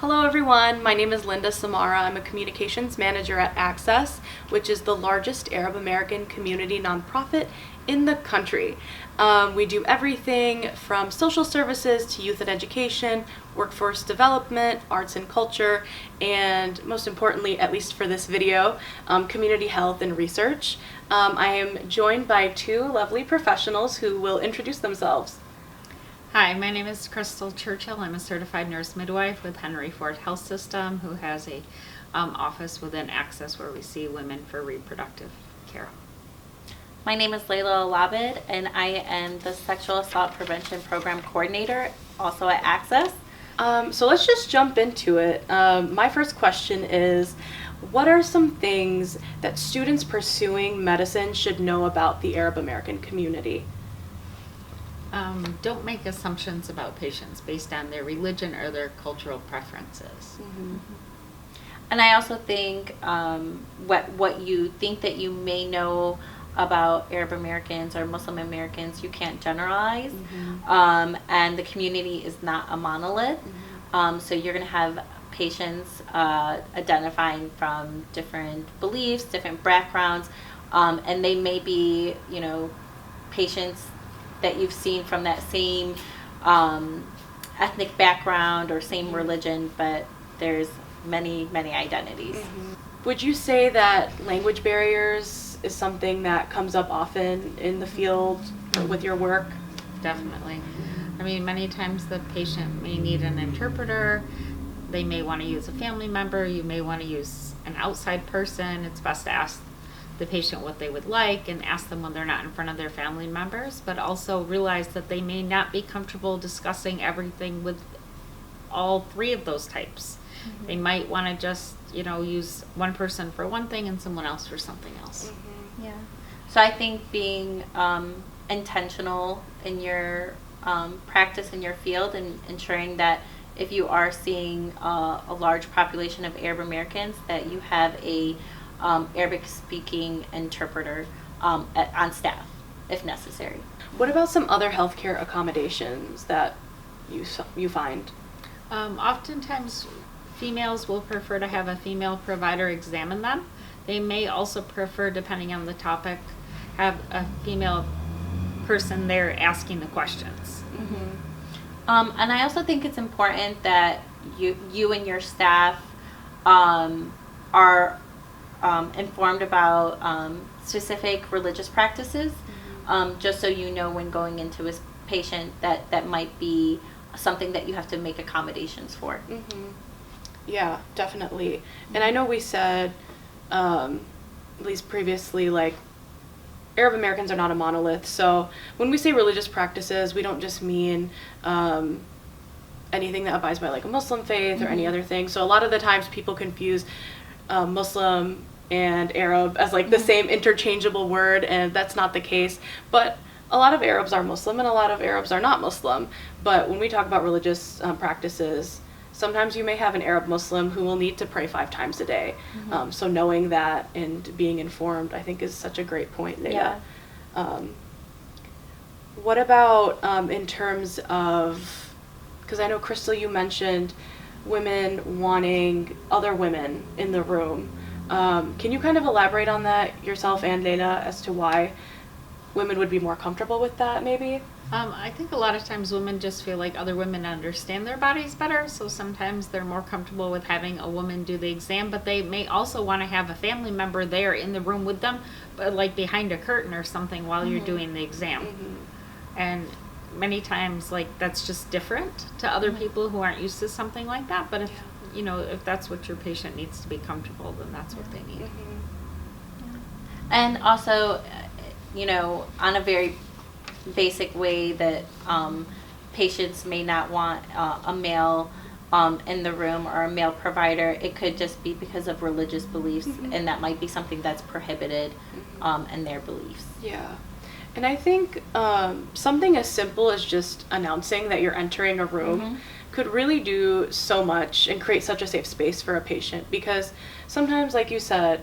Hello everyone, my name is Linda Samarah. I'm a communications manager at Access, which is the largest Arab American community nonprofit in the country. We do everything from social services to youth and education, workforce development, arts and culture, and most importantly, at least for this video, community health and research. I am joined by two lovely professionals who will introduce themselves. Hi, my name is Cristal Churchill. I'm a certified nurse midwife with Henry Ford Health System, who has a office within Access where we see women for reproductive care. My name is Layla Elabed, and I am the Sexual Assault Prevention Program Coordinator, also at Access. So let's just jump into it. My first question is, what are some things that students pursuing medicine should know about the Arab American community? Don't make assumptions about patients based on their religion or their cultural preferences. Mm-hmm. And I also think what you think that you may know about Arab Americans or Muslim Americans, you can't generalize. Mm-hmm. And the community is not a monolith. Mm-hmm. So you're going to have patients identifying from different beliefs, different backgrounds, and they may be, patients that you've seen from that same ethnic background or same religion, but there's many identities. Mm-hmm. Would you say that language barriers is something that comes up often in the field or with your work? Definitely. I mean, many times the patient may need an interpreter. They may want to use a family member. You may want to use an outside person. It's best to ask the patient what they would like and ask them when they're not in front of their family members, but also realize that they may not be comfortable discussing everything with all three of those types. Mm-hmm. They might want to just, use one person for one thing and someone else for something else. Mm-hmm. Yeah. So I think being intentional in your practice in your field and ensuring that if you are seeing a large population of Arab Americans, that you have a Arabic-speaking interpreter on staff, if necessary. What about some other healthcare accommodations that you find? Oftentimes, females will prefer to have a female provider examine them. They may also prefer, depending on the topic, have a female person there asking the questions. Mm-hmm. And I also think it's important that you and your staff are informed about specific religious practices, just so you know when going into a patient that might be something that you have to make accommodations for. Mm-hmm. Yeah, definitely. And I know we said, at least previously, like, Arab Americans are not a monolith, so when we say religious practices, we don't just mean anything that abides by like a Muslim faith or any other thing. So a lot of the times people confuse Muslim and Arab as like the same interchangeable word, and that's not the case. But a lot of Arabs are Muslim and a lot of Arabs are not Muslim. But when we talk about religious practices, sometimes you may have an Arab Muslim who will need to pray 5 times a day. So knowing that and being informed, I think, is such a great point, Layla. Yeah. What about in terms of, because I know, Cristal, you mentioned women wanting other women in the room. Can you kind of elaborate on that yourself and Layla as to why women would be more comfortable with that, maybe? I think a lot of times women just feel like other women understand their bodies better, so sometimes they're more comfortable with having a woman do the exam, but they may also want to have a family member there in the room with them, but like behind a curtain or something while you're doing the exam. And many times, like, that's just different to other people who aren't used to something like that, but if if that's what your patient needs to be comfortable, then that's what they need. And also, on a very basic way that patients may not want a male in the room or a male provider, it could just be because of religious beliefs, and that might be something that's prohibited in their beliefs. Yeah. And I think something as simple as just announcing that you're entering a room could really do so much and create such a safe space for a patient, because sometimes, like you said,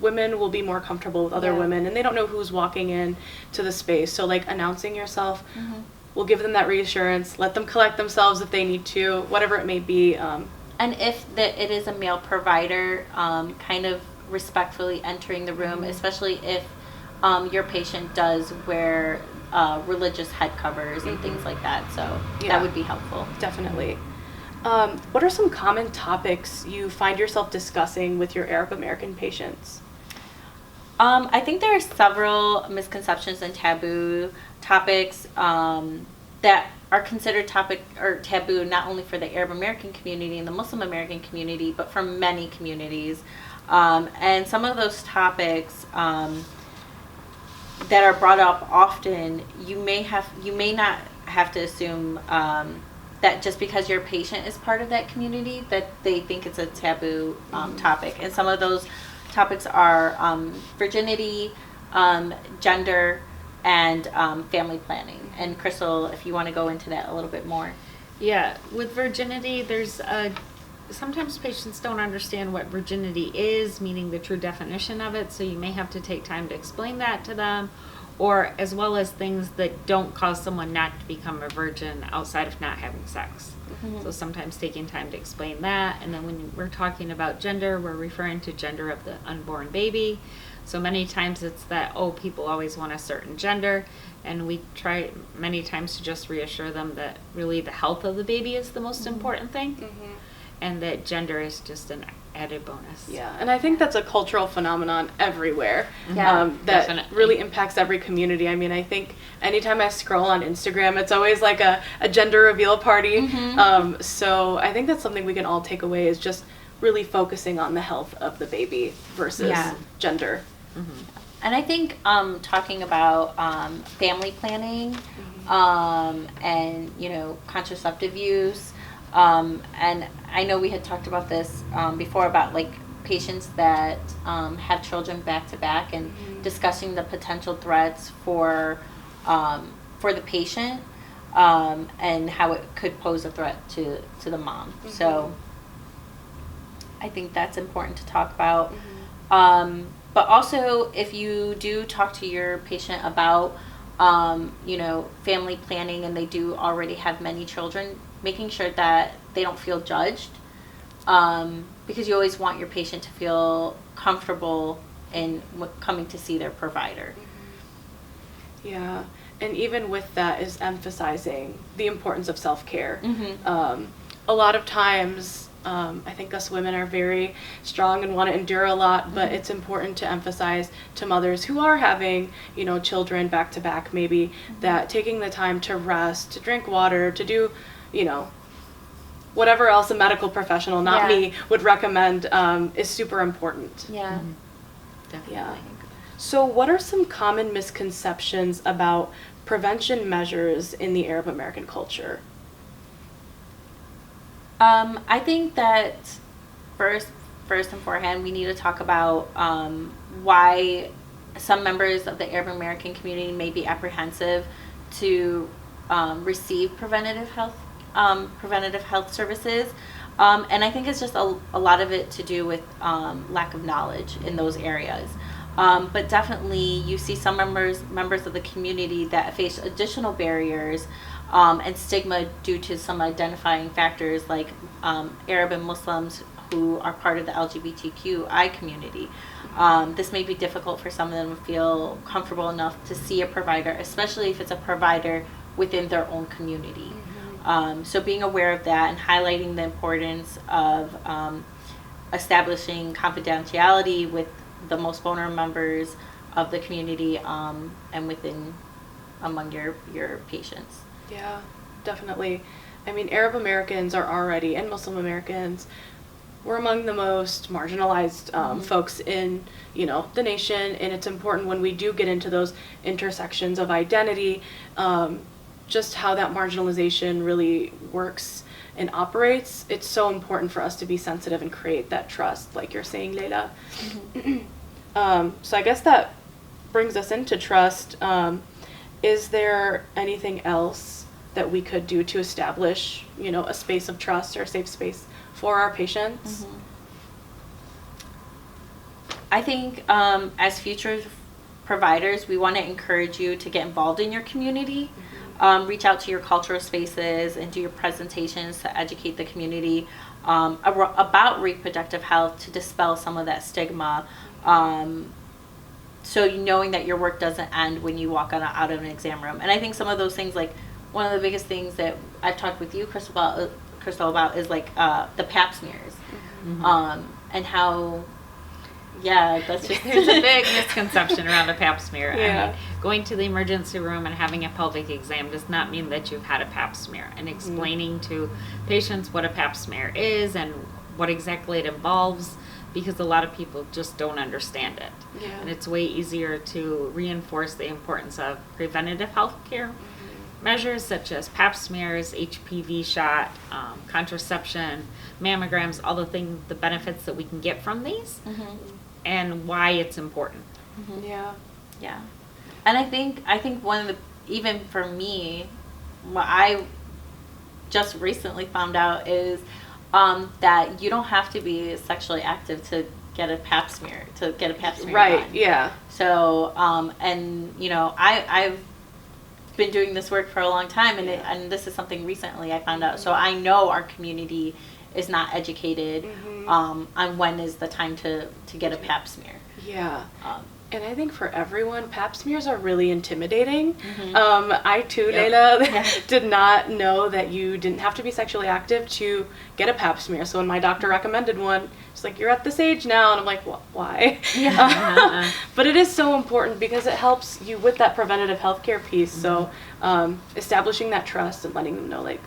women will be more comfortable with other women and they don't know who's walking in to the space. So like announcing yourself will give them that reassurance, let them collect themselves if they need to, whatever it may be. And if it is a male provider, kind of respectfully entering the room, especially if your patient does wear religious head covers and things like that. So that would be helpful. Definitely. What are some common topics you find yourself discussing with your Arab American patients? I think there are several misconceptions and taboo topics that are considered taboo not only for the Arab American community and the Muslim American community, but for many communities. And some of those topics that are brought up often, you may not have to assume that just because your patient is part of that community that they think it's a taboo topic. And some of those topics are virginity, gender, and family planning. And Cristal, if you want to go into that a little bit more. Yeah, with virginity, there's sometimes patients don't understand what virginity is, meaning the true definition of it, so you may have to take time to explain that to them, or as well as things that don't cause someone not to become a virgin outside of not having sex. So sometimes taking time to explain that. And then when we're talking about gender, we're referring to gender of the unborn baby. So many times it's that, people always want a certain gender, and we try many times to just reassure them that really the health of the baby is the most important thing, and that gender is just an added bonus. Yeah, and I think that's a cultural phenomenon everywhere Yeah, that definitely. really impacts every community. I mean, I think anytime I scroll on Instagram, it's always like a gender reveal party. So I think that's something we can all take away, is just really focusing on the health of the baby versus gender. And I think talking about family planning and, contraceptive use, and I know we had talked about this before about like patients that have children back to back, and discussing the potential threats for the patient and how it could pose a threat to the mom. So I think that's important to talk about. But also, if you do talk to your patient about, family planning, and they do already have many children, making sure that they don't feel judged, because you always want your patient to feel comfortable in coming to see their provider. Yeah, and even with that is emphasizing the importance of self-care. A lot of times, I think us women are very strong and want to endure a lot, but it's important to emphasize to mothers who are having, children back to back maybe, that taking the time to rest, to drink water, to do, whatever else a medical professional, not me, would recommend is super important. Yeah. Definitely. Yeah. So what are some common misconceptions about prevention measures in the Arab American culture? I think that first and forehand, we need to talk about why some members of the Arab American community may be apprehensive to receive preventative health services. And I think it's just a lot of it to do with lack of knowledge in those areas. But definitely you see some members of the community that face additional barriers and stigma due to some identifying factors like Arab and Muslims who are part of the LGBTQI community. This may be difficult for some of them to feel comfortable enough to see a provider, especially if it's a provider within their own community. So being aware of that and highlighting the importance of establishing confidentiality with the most vulnerable members of the community and among your patients. Yeah, definitely. I mean, Arab Americans are already, and Muslim Americans, we're among the most marginalized folks in, the nation, and it's important when we do get into those intersections of identity, just how that marginalization really works and operates. It's so important for us to be sensitive and create that trust, like you're saying, Layla. So I guess that brings us into trust. Is there anything else that we could do to establish, a space of trust or a safe space for our patients? I think as future providers, we want to encourage you to get involved in your community. reach out to your cultural spaces and do your presentations to educate the community about reproductive health, to dispel some of that stigma. So knowing that your work doesn't end when you walk out of an exam room. And I think some of those things, like one of the biggest things that I've talked with you, Cristal, about is like the pap smears. And how, that's just There's a big misconception around a pap smear. Yeah. I mean, going to the emergency room and having a pelvic exam does not mean that you've had a pap smear. And explaining to patients what a pap smear is and what exactly it involves, because a lot of people just don't understand it. Yeah. And it's way easier to reinforce the importance of preventative health care measures such as pap smears, HPV shot, contraception, mammograms, all the benefits that we can get from these, and why it's important. Yeah. Yeah. And I think one of the, even for me, what I just recently found out is that you don't have to be sexually active to get a pap smear, Right. done. Yeah. So, and you know, I've been doing this work for a long time, and this is something recently I found out. So I know our community is not educated on when is the time to get a pap smear. Yeah. And I think for everyone, pap smears are really intimidating. I too, Layla, did not know that you didn't have to be sexually active to get a pap smear. So when my doctor recommended one, it's like, you're at this age now. And I'm like, why? But it is so important because it helps you with that preventative healthcare piece. So establishing that trust and letting them know, like,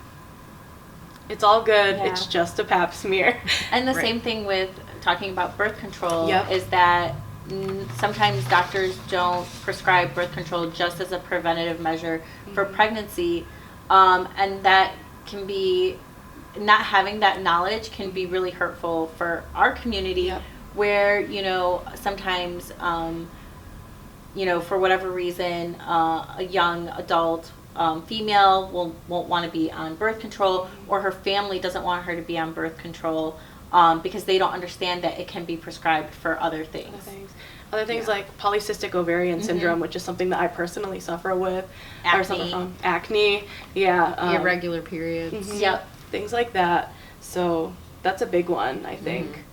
it's all good. Yeah. It's just a pap smear. And the Right. same thing with talking about birth control Yep. is that sometimes doctors don't prescribe birth control just as a preventative measure for pregnancy, and that can be, not having that knowledge can be really hurtful for our community. Yep. Where, you know, sometimes you know, for whatever reason, a young adult female won't want to be on birth control, or her family doesn't want her to be on birth control, because they don't understand that it can be prescribed for other things. Other things like polycystic ovarian syndrome, which is something that I personally suffer with. Acne. Or suffer from. Acne, yeah. Irregular periods. Yep. Things like that. So that's a big one, I think.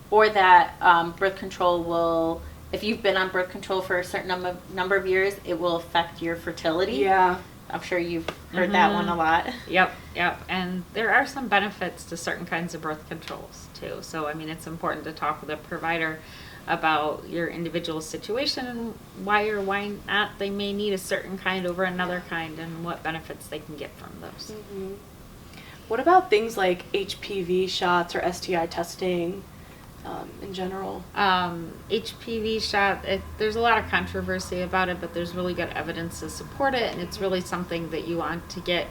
Or that birth control will, if you've been on birth control for a certain number of years, it will affect your fertility. Yeah. I'm sure you've heard that one a lot. Yep. And there are some benefits to certain kinds of birth controls too. So, I mean, it's important to talk with a provider about your individual situation and why or why not they may need a certain kind over another kind, and what benefits they can get from those. What about things like HPV shots or STI testing in general? HPV shot, there's a lot of controversy about it, but there's really good evidence to support it, and it's really something that you want to get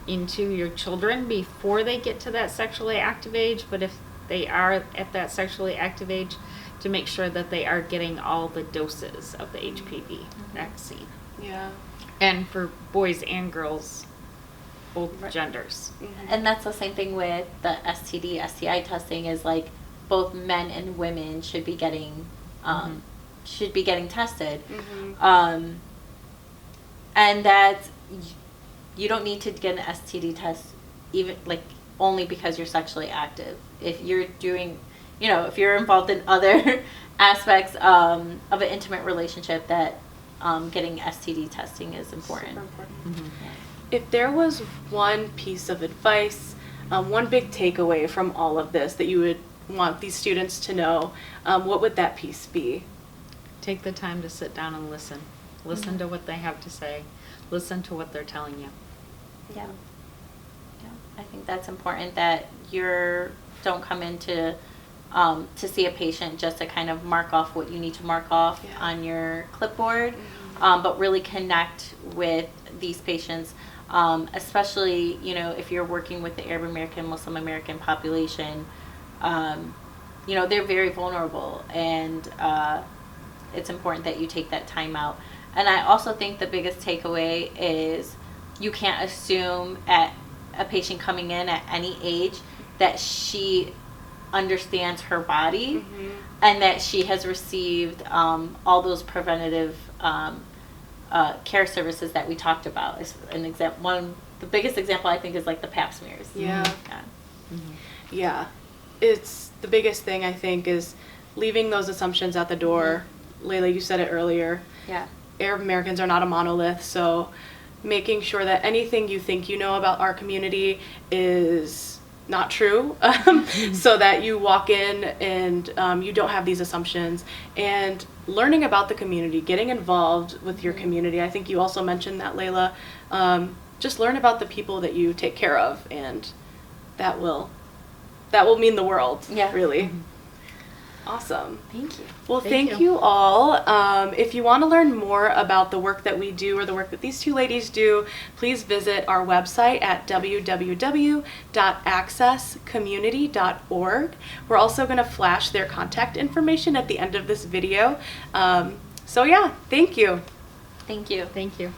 into your children before they get to that sexually active age. But if they are at that sexually active age, to make sure that they are getting all the doses of the HPV vaccine. Yeah. And for boys and girls, both genders. And that's the same thing with the STD, STI testing, is like both men and women should be getting tested. And that you don't need to get an STD test even like only because you're sexually active. If you're doing, you know, if you're involved in other aspects of an intimate relationship, that getting STD testing is important. Super important. If there was one piece of advice, one big takeaway from all of this that you would want these students to know, what would that piece be? Take the time to sit down and listen. Listen to what they have to say. Listen to what they're telling you. Yeah. I think that's important, that don't come into to see a patient just to kind of mark off what you need to mark off on your clipboard, but really connect with these patients, especially, you know, if you're working with the Arab American, Muslim American population. You know, they're very vulnerable, and it's important that you take that time out. And I also think the biggest takeaway is you can't assume at a patient coming in at any age that she understands her body and that she has received all those preventative care services that we talked about. Is an example. The biggest example I think is like the Pap smears. Yeah. Mm-hmm. Yeah. It's the biggest thing, I think, is leaving those assumptions at the door. Layla, you said it earlier. Yeah. Arab Americans are not a monolith, so making sure that anything you think you know about our community is not true, so that you walk in and you don't have these assumptions. And learning about the community, getting involved with your community. I think you also mentioned that, Layla. Just learn about the people that you take care of, and that will mean the world, really. Awesome. Thank you. Well, thank you all. If you want to learn more about the work that we do or the work that these two ladies do, please visit our website at www.accesscommunity.org. We're also going to flash their contact information at the end of this video. So yeah, thank you. Thank you. Thank you.